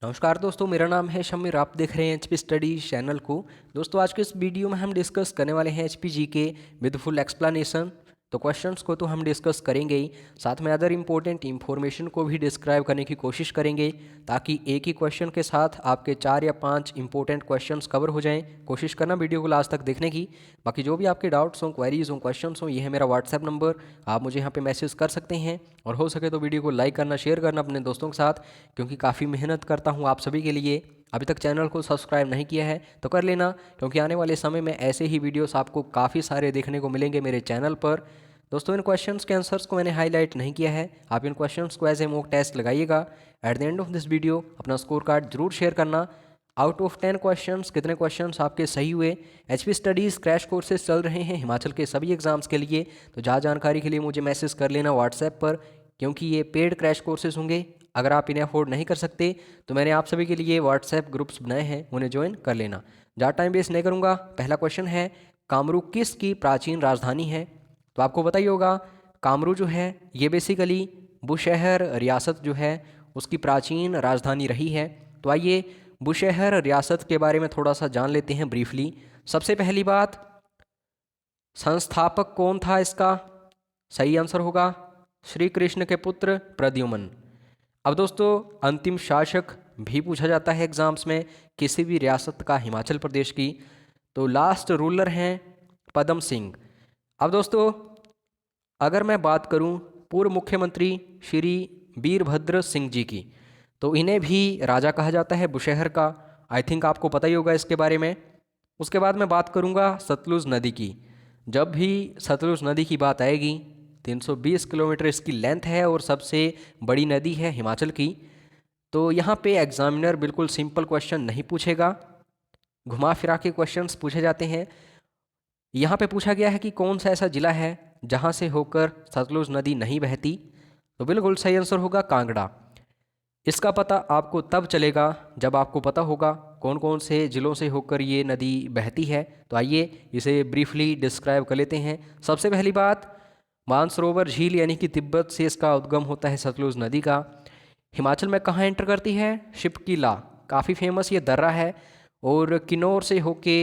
नमस्कार दोस्तों, मेरा नाम है शमीर। आप देख रहे हैं एचपी स्टडीज चैनल को। दोस्तों, आज के इस वीडियो में हम डिस्कस करने वाले हैं एचपी जी के विद फुल एक्सप्लेनेशन। तो क्वेश्चंस को तो हम डिस्कस करेंगे ही, साथ में अदर इंपॉर्टेंट इंफॉर्मेशन को भी डिस्क्राइब करने की कोशिश करेंगे, ताकि एक ही क्वेश्चन के साथ आपके 4 या 5 इंपॉर्टेंट क्वेश्चंस कवर हो जाएं। कोशिश करना वीडियो को लास्ट तक देखने की। बाकी जो भी आपके डाउट्स हों, क्वेरीज हों, क्वेश्चंस हों, ये है मेरा व्हाट्सएप नंबर। आप मुझे यहाँ पे मैसेज कर सकते हैं, और हो सके तो वीडियो को लाइक करना, शेयर करना अपने दोस्तों के साथ, क्योंकि काफ़ी मेहनत करता हूँ आप सभी के लिए। अभी तक चैनल को सब्सक्राइब नहीं किया है तो कर लेना, क्योंकि आने वाले समय में ऐसे ही वीडियोस आपको काफ़ी सारे देखने को मिलेंगे मेरे चैनल पर। दोस्तों, इन क्वेश्चंस के आंसर्स को मैंने हाईलाइट नहीं किया है। आप इन क्वेश्चंस को एज ए मॉक टेस्ट लगाइएगा। At the end of this video अपना स्कोर कार्ड जरूर शेयर करना। आउट ऑफ 10 क्वेश्चंस कितने क्वेश्चंस आपके सही हुए। एचपी स्टडीज़ क्रैश कोर्सेज चल रहे हैं हिमाचल के सभी एग्जाम्स के लिए, तो ज़्यादा जानकारी के लिए मुझे मैसेज कर लेना व्हाट्सएप पर, क्योंकि ये पेड क्रैश कोर्सेज होंगे। अगर आप इन्हें अफोर्ड नहीं कर सकते तो मैंने आप सभी के लिए व्हाट्सएप ग्रुप्स बनाए हैं, उन्हें ज्वाइन कर लेना। ज़्यादा टाइम वेस्ट नहीं करूँगा। पहला क्वेश्चन है, कामरू किस की प्राचीन राजधानी है? तो आपको पता ही होगा, कामरू जो है ये बेसिकली बुशहर रियासत जो है उसकी प्राचीन राजधानी रही है। तो आइए बुशहर रियासत के बारे में थोड़ा सा जान लेते हैं ब्रीफली। सबसे पहली बात, संस्थापक कौन था इसका? सही आंसर होगा श्री कृष्ण के पुत्र प्रद्युम्न। अब दोस्तों, अंतिम शासक भी पूछा जाता है एग्जाम्स में किसी भी रियासत का, हिमाचल प्रदेश की। तो लास्ट रूलर हैं पदम सिंह। अब दोस्तों, अगर मैं बात करूं पूर्व मुख्यमंत्री श्री वीरभद्र सिंह जी की, तो इन्हें भी राजा कहा जाता है बुशहर का। आई थिंक आपको पता ही होगा इसके बारे में। उसके बाद मैं बात करूंगा सतलुज नदी की। जब भी सतलुज नदी की बात आएगी, 320 किलोमीटर इसकी लेंथ है और सबसे बड़ी नदी है हिमाचल की। तो यहाँ पे एग्जामिनर बिल्कुल सिंपल क्वेश्चन नहीं पूछेगा, घुमा फिरा के क्वेश्चंस पूछे जाते हैं। यहाँ पे पूछा गया है कि कौन सा ऐसा जिला है जहाँ से होकर सतलुज नदी नहीं बहती? तो बिल्कुल सही आंसर होगा कांगड़ा। इसका पता आपको तब चलेगा जब आपको पता होगा कौन कौन से ज़िलों से होकर ये नदी बहती है। तो आइए इसे ब्रीफली डिस्क्राइब कर लेते हैं। सबसे पहली बात, मानसरोवर झील यानी कि तिब्बत से इसका उद्गम होता है सतलुज नदी का। हिमाचल में कहाँ एंटर करती है? शिपकीला, काफ़ी फेमस ये दर्रा है। और किन्नौर से होके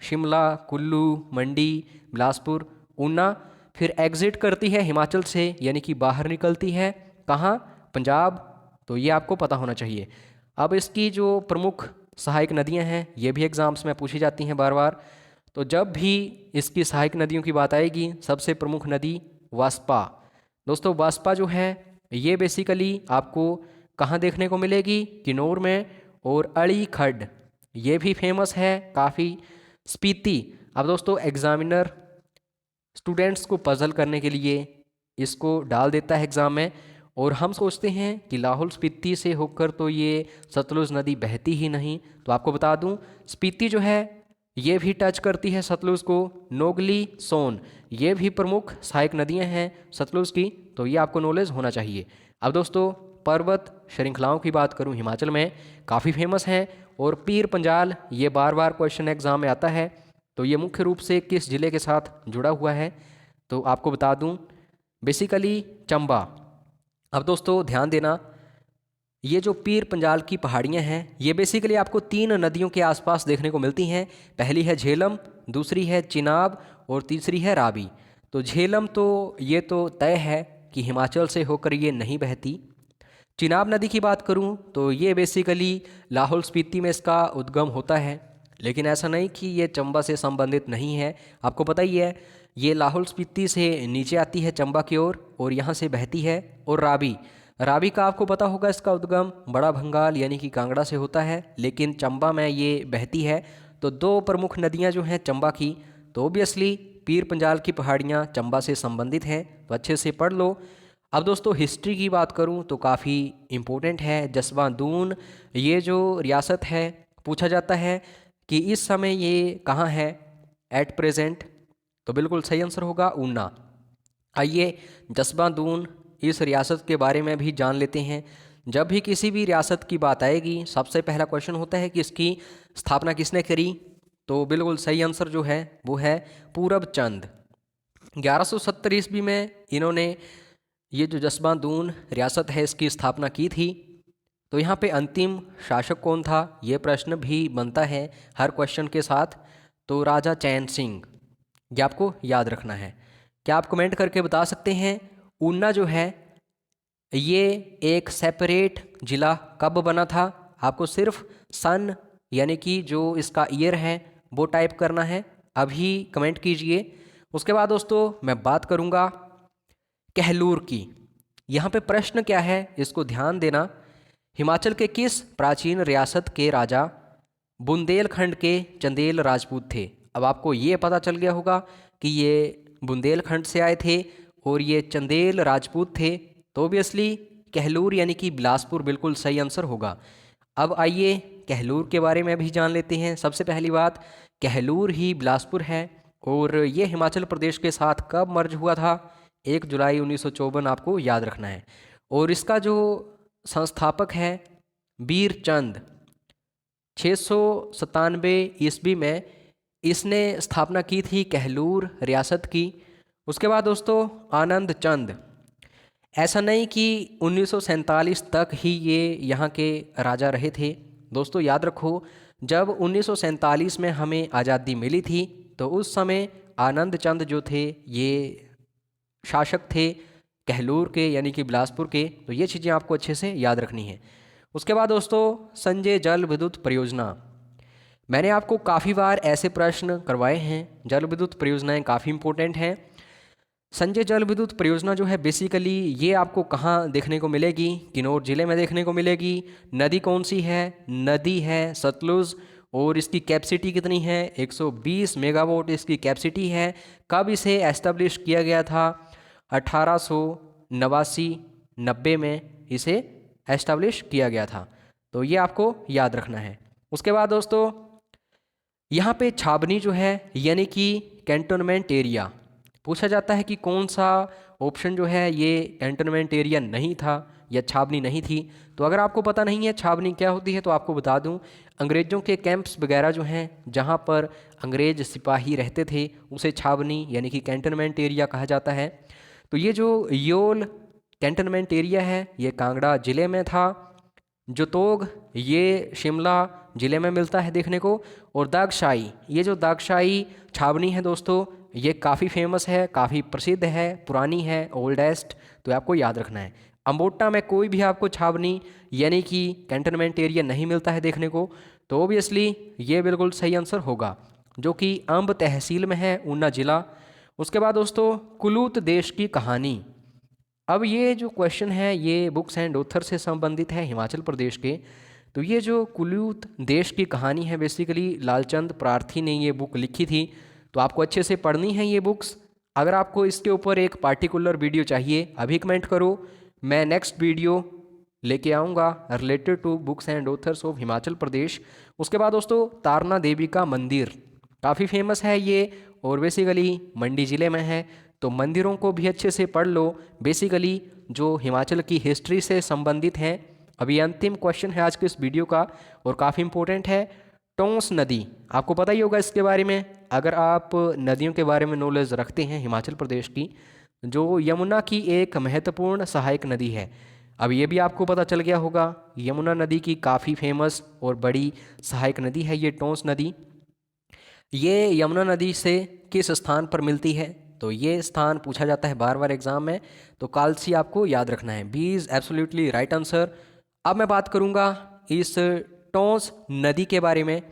शिमला, कुल्लू, मंडी, बिलासपुर, ऊना, फिर एग्जिट करती है हिमाचल से, यानी कि बाहर निकलती है। कहाँ? पंजाब। तो ये आपको पता होना चाहिए। अब इसकी जो प्रमुख सहायक नदियां हैं ये भी एग्जाम्स में पूछी जाती हैं बार बार। तो जब भी इसकी सहायक नदियों की बात आएगी, सबसे प्रमुख नदी वास्पा। दोस्तों, वास्पा जो है ये बेसिकली आपको कहाँ देखने को मिलेगी? किन्नौर में। और अड़ी खड्ड ये भी फेमस है काफ़ी, स्पीति। अब दोस्तों, एग्जामिनर स्टूडेंट्स को पजल करने के लिए इसको डाल देता है एग्ज़ाम में, और हम सोचते हैं कि लाहौल स्पीति से होकर तो ये सतलुज नदी बहती ही नहीं। तो आपको बता दूं, स्पीति जो है ये भी टच करती है सतलुज को। नोगली, सोन ये भी प्रमुख सहायक नदियां हैं सतलुज की, तो ये आपको नॉलेज होना चाहिए। अब दोस्तों, पर्वत श्रृंखलाओं की बात करूं, हिमाचल में काफ़ी फेमस हैं। और पीर पंजाल ये बार बार क्वेश्चन एग्जाम में आता है। तो ये मुख्य रूप से किस ज़िले के साथ जुड़ा हुआ है? तो आपको बता दूं, बेसिकली चंबा। अब दोस्तों ध्यान देना, ये जो पीर पंजाल की पहाड़ियाँ हैं ये बेसिकली आपको 3 नदियों के आसपास देखने को मिलती हैं। पहली है झेलम, दूसरी है चिनाब, और तीसरी है रावी। तो झेलम तो ये तो तय है कि हिमाचल से होकर ये नहीं बहती। चिनाब नदी की बात करूं तो ये बेसिकली लाहौल स्पीति में इसका उद्गम होता है, लेकिन ऐसा नहीं कि ये चंबा से संबंधित नहीं है। आपको पता ही है, ये लाहौल स्पीति से नीचे आती है चंबा की ओर, और यहाँ से बहती है। और रावी, रावी का आपको पता होगा इसका उद्गम बड़ा भंगाल यानी कि कांगड़ा से होता है, लेकिन चंबा में ये बहती है। तो 2 प्रमुख नदियाँ जो हैं चंबा की, तो ओबियसली पीर पंजाल की पहाड़ियाँ चंबा से संबंधित हैं, तो अच्छे से पढ़ लो। अब दोस्तों, हिस्ट्री की बात करूं तो काफ़ी इम्पोर्टेंट है। जसवां दून ये जो रियासत है, पूछा जाता है कि इस समय ये कहाँ है एट प्रेजेंट? तो बिल्कुल सही आंसर होगा ऊना। आइए जसवां दून इस रियासत के बारे में भी जान लेते हैं। जब भी किसी भी रियासत की बात आएगी, सबसे पहला क्वेश्चन होता है कि इसकी स्थापना किसने करी? तो बिल्कुल सही आंसर जो है वो है पूरब चंद। 1170 ईस्वी में इन्होंने ये जो जसवां दून रियासत है इसकी स्थापना की थी। तो यहाँ पे अंतिम शासक कौन था, ये प्रश्न भी बनता है हर क्वेश्चन के साथ। तो राजा चैन सिंह, ये आपको याद रखना है। क्या आप कमेंट करके बता सकते हैं ऊना जो है ये एक सेपरेट ज़िला कब बना था? आपको सिर्फ सन यानी कि जो इसका ईयर है वो टाइप करना है, अभी कमेंट कीजिए। उसके बाद दोस्तों मैं बात करूँगा कहलूर की। यहाँ पे प्रश्न क्या है इसको ध्यान देना। हिमाचल के किस प्राचीन रियासत के राजा बुंदेलखंड के चंदेल राजपूत थे? अब आपको ये पता चल गया होगा कि ये बुंदेलखंड से आए थे और ये चंदेल राजपूत थे, तो ऑब्वियसली कहलूर यानी कि बिलासपुर बिल्कुल सही आंसर होगा। अब आइए कहलूर के बारे में भी जान लेते हैं। सबसे पहली बात, कहलूर ही बिलासपुर है और ये हिमाचल प्रदेश के साथ कब मर्ज हुआ था? 1 जुलाई 1954, आपको याद रखना है। और इसका जो संस्थापक है बीरचंद, 697 ईस्वी में इसने स्थापना की थी कहलूर रियासत की। उसके बाद दोस्तों आनंद चंद, ऐसा नहीं कि 1947 तक ही ये यहाँ के राजा रहे थे। दोस्तों याद रखो, जब 1947 में हमें आज़ादी मिली थी तो उस समय आनंद चंद जो थे ये शासक थे कहलूर के यानी कि बिलासपुर के। तो ये चीज़ें आपको अच्छे से याद रखनी है। उसके बाद दोस्तों संजय जल विद्युत परियोजना, मैंने आपको काफ़ी बार ऐसे प्रश्न करवाए हैं। जल विद्युत परियोजनाएं काफ़ी इंपॉर्टेंट हैं। संजय जल विद्युत परियोजना जो है बेसिकली ये आपको कहाँ देखने को मिलेगी? किन्नौर ज़िले में देखने को मिलेगी। नदी कौन सी है? नदी है सतलुज। और इसकी कैपेसिटी कितनी है? 120 मेगावाट इसकी कैपेसिटी है। कब इसे एस्टेब्लिश किया गया था? 1889-90 में इसे एस्टेब्लिश किया गया था। तो ये आपको याद रखना है। उसके बाद दोस्तों यहाँ पे छावनी जो है यानी कि कैंटोनमेंट एरिया, पूछा जाता है कि कौन सा ऑप्शन जो है ये कैंटोनमेंट एरिया नहीं था या छावनी नहीं थी। तो अगर आपको पता नहीं है छावनी क्या होती है तो आपको बता दूं, अंग्रेज़ों के कैंप्स वगैरह जो हैं जहाँ पर अंग्रेज सिपाही रहते थे उसे छावनी यानी कि कैंटोनमेंट एरिया कहा जाता है। तो ये जो योल कैंटोनमेंट एरिया है ये कांगड़ा ज़िले में था। जोतोग ये शिमला ज़िले में मिलता है देखने को। और दागशाई, ये जो दागशाई छावनी है दोस्तों ये काफ़ी फेमस है, काफ़ी प्रसिद्ध है, पुरानी है, ओल्डेस्ट, तो आपको याद रखना है। अम्बोटा में कोई भी आपको छावनी यानी कि कैंटोनमेंट एरिया नहीं मिलता है देखने को, तो ओबियसली ये बिल्कुल सही आंसर होगा जो कि अम्ब तहसील में है, ऊना ज़िला। उसके बाद दोस्तों कुलूत देश की कहानी, अब ये जो क्वेश्चन है ये बुक्स एंड ऑथर से संबंधित है हिमाचल प्रदेश के। तो ये जो कुलूत देश की कहानी है बेसिकली लालचंद प्रार्थी ने ये बुक लिखी थी। तो आपको अच्छे से पढ़नी है ये बुक्स। अगर आपको इसके ऊपर एक पार्टिकुलर वीडियो चाहिए अभी कमेंट करो, मैं नेक्स्ट वीडियो लेके आऊँगा related to books and authors of Himachal Pradesh. उसके बाद दोस्तों तारना देवी का मंदिर काफ़ी फेमस है ये और बेसिकली मंडी ज़िले में है। तो मंदिरों को भी अच्छे से पढ़ लो, बेसिकली जो हिमाचल की हिस्ट्री से संबंधित हैं। अभी अंतिम क्वेश्चन है आज के इस वीडियो का और काफ़ी इंपॉर्टेंट है। टोंस नदी, आपको पता ही होगा इसके बारे में। अगर आप नदियों के बारे में नॉलेज रखते हैं हिमाचल प्रदेश की, जो यमुना की एक महत्वपूर्ण सहायक नदी है। अब ये भी आपको पता चल गया होगा यमुना नदी की काफ़ी फेमस और बड़ी सहायक नदी है ये टोंस नदी। ये यमुना नदी से किस स्थान पर मिलती है? तो ये स्थान पूछा जाता है बार बार एग्जाम में, तो कालसी आपको याद रखना है। B is absolutely right answer. अब मैं बात करूँगा इस टोंस नदी के बारे में।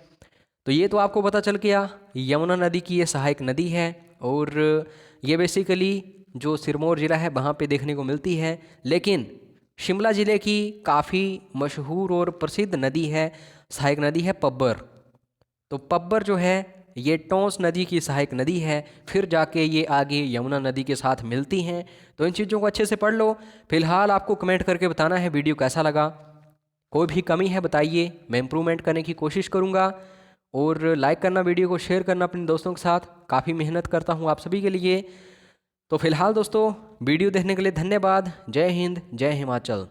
तो ये तो आपको पता चल गया यमुना नदी की ये सहायक नदी है और ये बेसिकली जो सिरमौर ज़िला है वहाँ पे देखने को मिलती है। लेकिन शिमला ज़िले की काफ़ी मशहूर और प्रसिद्ध नदी है, सहायक नदी है पब्बर। तो पब्बर जो है ये टोंस नदी की सहायक नदी है, फिर जाके ये आगे यमुना नदी के साथ मिलती हैं। तो इन चीज़ों को अच्छे से पढ़ लो। फिलहाल आपको कमेंट करके बताना है वीडियो कैसा लगा, कोई भी कमी है बताइए, मैं इम्प्रूवमेंट करने की कोशिश करूँगा। और लाइक करना, वीडियो को शेयर करना अपने दोस्तों के साथ, काफ़ी मेहनत करता हूँ आप सभी के लिए। तो फिलहाल दोस्तों वीडियो देखने के लिए धन्यवाद। जय हिंद, जय हिमाचल।